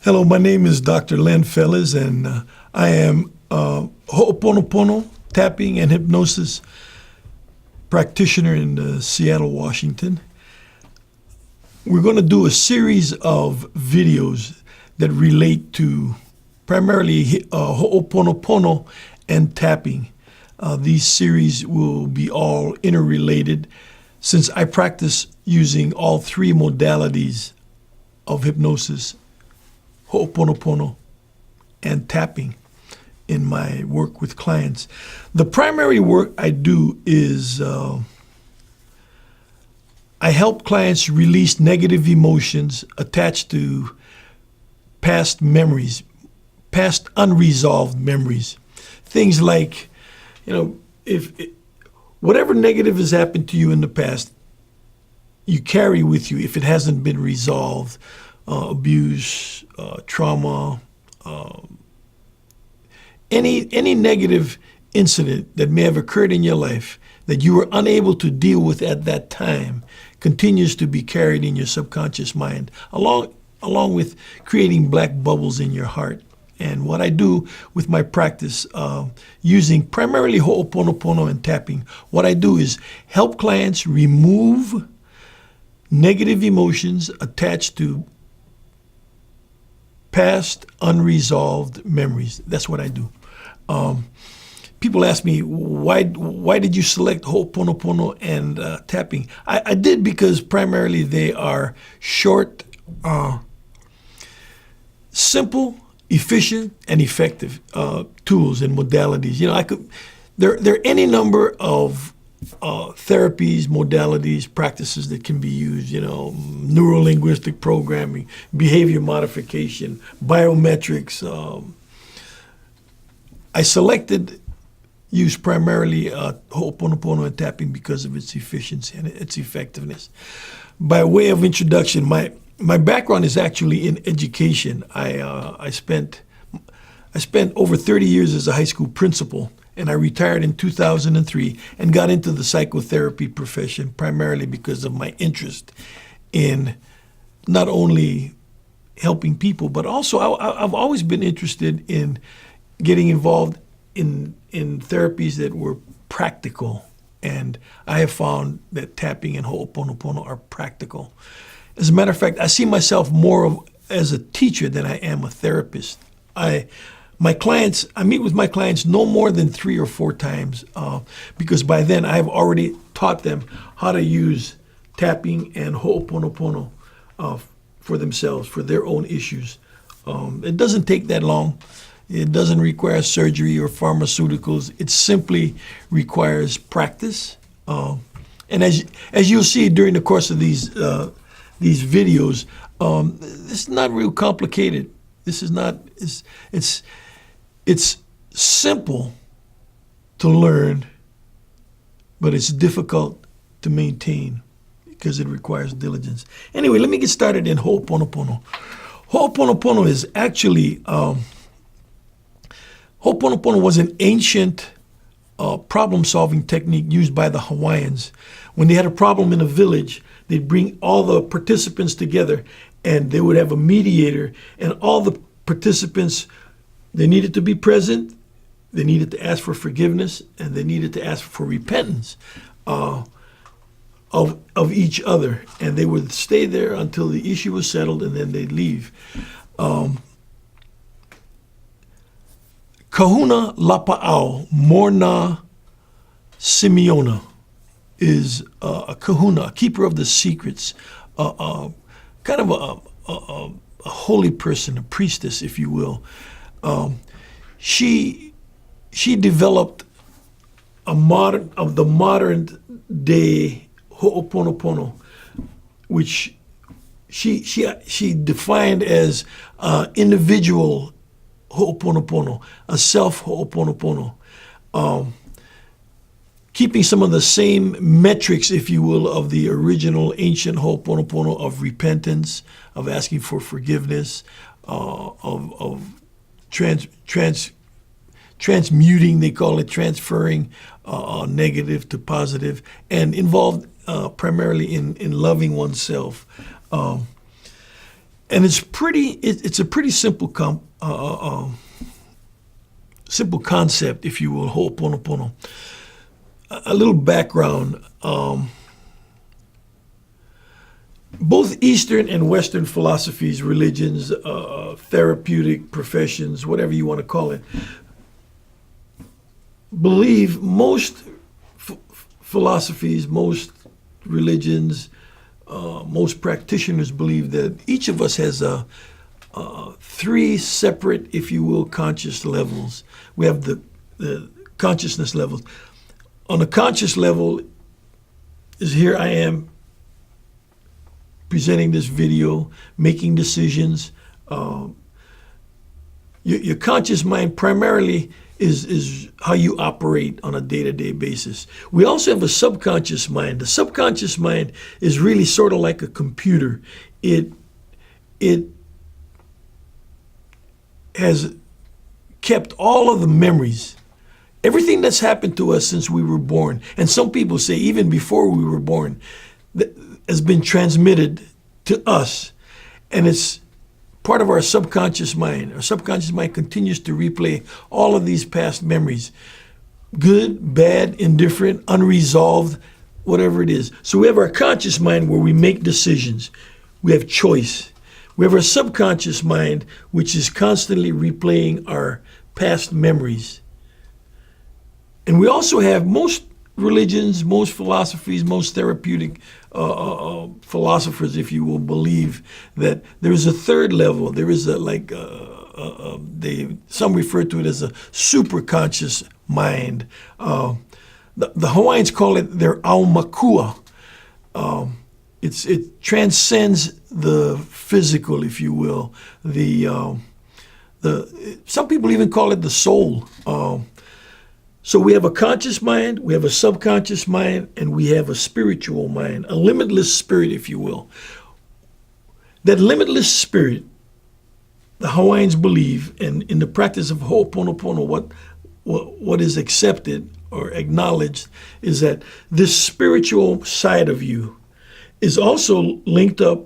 Hello, my name is Dr. Len Fellez, and I am Ho'oponopono tapping and hypnosis practitioner in Seattle, Washington. We're going to do a series of videos that relate to primarily Ho'oponopono and tapping. These series will be all interrelated since I practice using all three modalities of hypnosis, Ho'oponopono, and tapping in my work with clients. The primary work I do is I help clients release negative emotions attached to past memories, past unresolved memories. Things like, if whatever negative has happened to you in the past, you carry with you if it hasn't been resolved. Abuse, trauma, any negative incident that may have occurred in your life that you were unable to deal with at that time continues to be carried in your subconscious mind, along with creating black bubbles in your heart. And what I do with my practice, using primarily Ho'oponopono and tapping, what I do is help clients remove negative emotions attached to past unresolved memories. That's what I do. People ask me, why did you select Ho'oponopono and tapping? I did because primarily they are short, simple, efficient, and effective tools and modalities. There are any number of therapies, modalities, practices that can be used, neuro-linguistic programming, behavior modification, biometrics. I selected use primarily Ho'oponopono and tapping because of its efficiency and its effectiveness. By way of introduction, my background is actually in education. I spent over 30 years as a high school principal, and I retired in 2003 and got into the psychotherapy profession primarily because of my interest in not only helping people, but also I've always been interested in getting involved in therapies that were practical. And I have found that tapping and Ho'oponopono are practical. As a matter of fact, I see myself more as a teacher than I am a therapist. I meet with my clients no more than 3 or 4 times because by then I've already taught them how to use tapping and Ho'oponopono for themselves, for their own issues. It doesn't take that long. It doesn't require surgery or pharmaceuticals. It simply requires practice. And as you'll see during the course of these videos, it's not real complicated. This is not. It's simple to learn, but it's difficult to maintain because it requires diligence. Anyway, let me get started in Ho'oponopono. Ho'oponopono is actually, Ho'oponopono was an ancient problem-solving technique used by the Hawaiians. When they had a problem in a village, they'd bring all the participants together and they would have a mediator, and all the participants, they needed to be present, they needed to ask for forgiveness, and they needed to ask for repentance of each other. And they would stay there until the issue was settled, and then they'd leave. Kahuna Lapa'au Morna Simeona is a kahuna, a keeper of the secrets, kind of a holy person, a priestess, if you will. She developed the modern day Ho'oponopono, which she defined as individual Ho'oponopono, a self Ho'oponopono, keeping some of the same metrics, if you will, of the original ancient Ho'oponopono of repentance, of asking for forgiveness, of transmuting, they call it, transferring negative to positive, and involved primarily in loving oneself. And it's a pretty simple simple concept, if you will, Ho'oponopono. A little background. Both Eastern and Western philosophies, religions, therapeutic professions, whatever you want to call it, believe most philosophies, most religions, most practitioners believe that each of us has three separate, if you will, conscious levels. We have the consciousness levels. On the conscious level is here I am presenting this video, making decisions. Your conscious mind primarily is how you operate on a day-to-day basis. We also have a subconscious mind. The subconscious mind is really sort of like a computer. It has kept all of the memories, everything that's happened to us since we were born, and some people say even before we were born, has been transmitted to us, and it's part of our subconscious mind. Our subconscious mind continues to replay all of these past memories, good, bad, indifferent, unresolved, whatever it is. So we have our conscious mind where we make decisions. We have choice. We have our subconscious mind, which is constantly replaying our past memories. And we also have most religions, most philosophies, most therapeutic philosophers, if you will, believe that there is a third level. There is some refer to it as a superconscious mind. The Hawaiians call it their aumakua. It transcends the physical, if you will. Some people even call it the soul. So we have a conscious mind, we have a subconscious mind, and we have a spiritual mind, a limitless spirit, if you will. That limitless spirit, the Hawaiians believe, and in the practice of Ho'oponopono, what is accepted or acknowledged is that this spiritual side of you is also linked up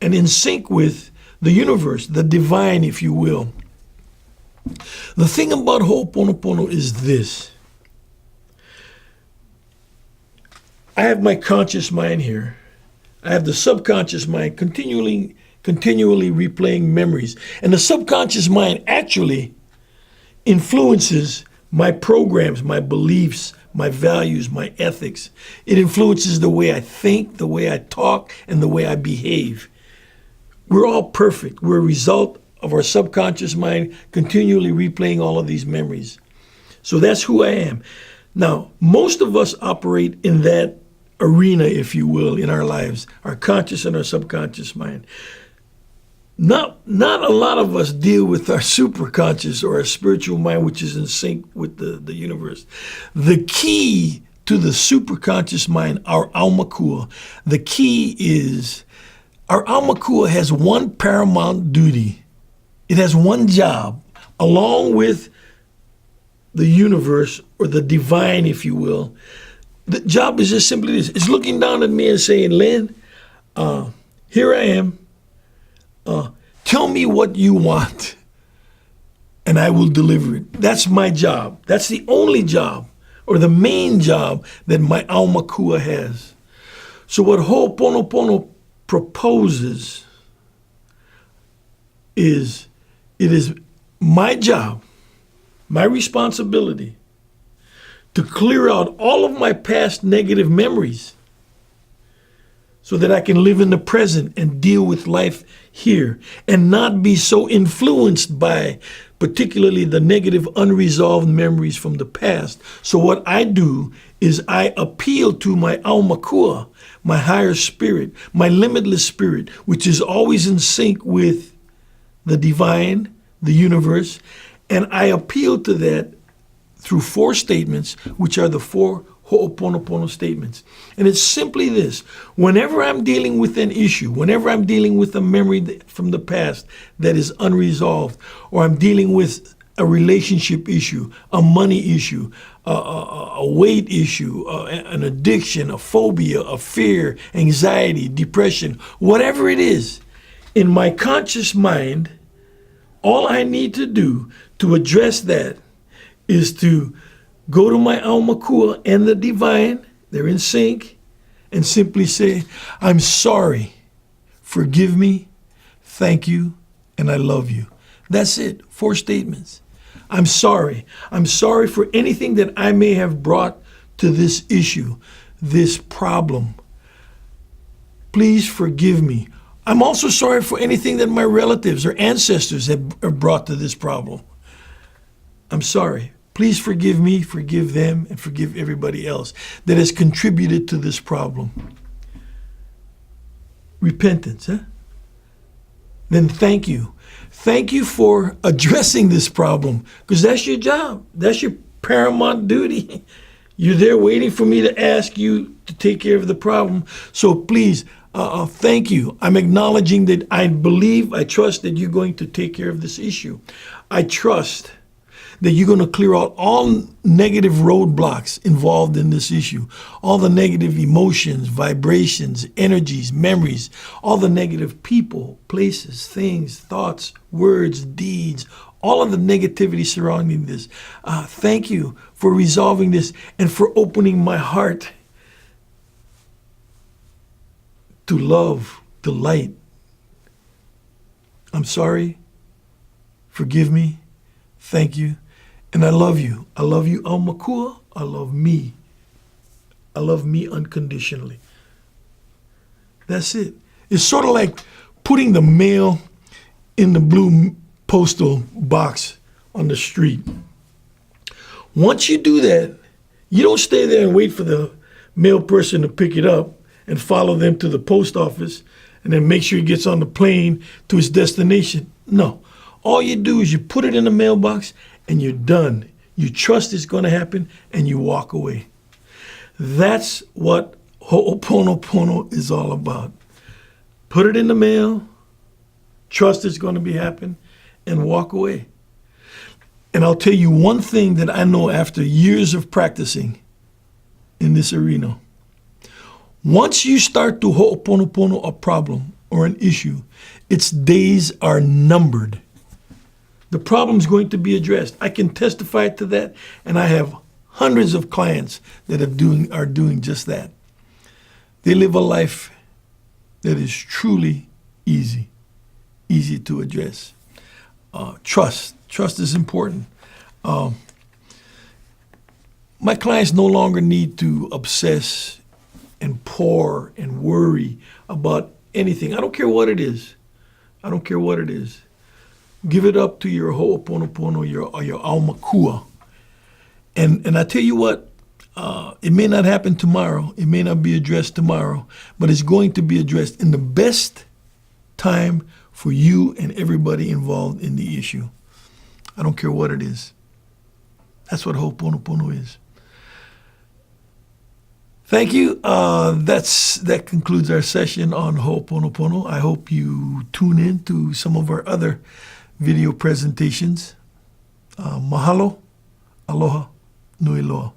and in sync with the universe, the divine, if you will. The thing about Ho'oponopono is this. I have my conscious mind here. I have the subconscious mind continually replaying memories. And the subconscious mind actually influences my programs, my beliefs, my values, my ethics. It influences the way I think, the way I talk, and the way I behave. We're all perfect. We're a result of our subconscious mind continually replaying all of these memories. So that's who I am. Now, most of us operate in that arena, if you will, in our lives, our conscious and our subconscious mind. Not a lot of us deal with our superconscious or our spiritual mind, which is in sync with the universe. The key to the superconscious mind, our aumakua, the key is our aumakua has one paramount duty. It has one job, along with the universe or the divine, if you will. The job is just simply this. It's looking down at me and saying, Lynn, here I am. Tell me what you want, and I will deliver it. That's my job. That's the only job or the main job that my aumakua has. So what Ho'oponopono proposes is, it is my job, my responsibility to clear out all of my past negative memories so that I can live in the present and deal with life here and not be so influenced by particularly the negative unresolved memories from the past. So what I do is I appeal to my aumakua, my higher spirit, my limitless spirit, which is always in sync with the divine, the universe, and I appeal to that through four statements, which are the four Ho'oponopono statements. And it's simply this. Whenever I'm dealing with an issue, whenever I'm dealing with a memory from the past that is unresolved, or I'm dealing with a relationship issue, a money issue, a weight issue, an addiction, a phobia, a fear, anxiety, depression, whatever it is, In my conscious mind, all I need to do to address that is to go to my alma kua and the divine, they're in sync, and simply say, I'm sorry, forgive me, thank you, and I love you. That's it, 4 statements. I'm sorry. I'm sorry for anything that I may have brought to this issue, this problem. Please forgive me. I'm also sorry for anything that my relatives or ancestors have brought to this problem. I'm sorry. Please forgive me, forgive them, and forgive everybody else that has contributed to this problem. Repentance, huh? Then thank you. Thank you for addressing this problem, because that's your job. That's your paramount duty. You're there waiting for me to ask you to take care of the problem. So please, thank you. I'm acknowledging that I believe, I trust that you're going to take care of this issue. I trust that you're going to clear out all negative roadblocks involved in this issue, all the negative emotions, vibrations, energies, memories, all the negative people, places, things, thoughts, words, deeds, all of the negativity surrounding this. Thank you for resolving this and for opening my heart to love, to light. I'm sorry. Forgive me. Thank you. And I love you. I love you, alma kua. I love me. I love me unconditionally. That's it. It's sort of like putting the mail in the blue postal box on the street. Once you do that, you don't stay there and wait for the mail person to pick it up and follow them to the post office and then make sure it gets on the plane to its destination. No. All you do is you put it in the mailbox and you're done. You trust it's going to happen and you walk away. That's what Ho'oponopono is all about. Put it in the mail, trust it's going to be happen, and walk away. And I'll tell you one thing that I know after years of practicing in this arena. Once you start to Ho'oponopono a problem or an issue, its days are numbered. The problem's going to be addressed. I can testify to that, and I have hundreds of clients that are doing just that. They live a life that is truly easy to address. Trust is important. My clients no longer need to obsess and pore and worry about anything. I don't care what it is. I don't care what it is. Give it up to your Ho'oponopono, your alma kua. And I tell you what, it may not happen tomorrow. It may not be addressed tomorrow, but it's going to be addressed in the best time for you and everybody involved in the issue. I don't care what it is. That's what Ho'oponopono is. Thank you. That concludes our session on Ho'oponopono. I hope you tune in to some of our other video presentations. Mahalo, aloha, nui loa.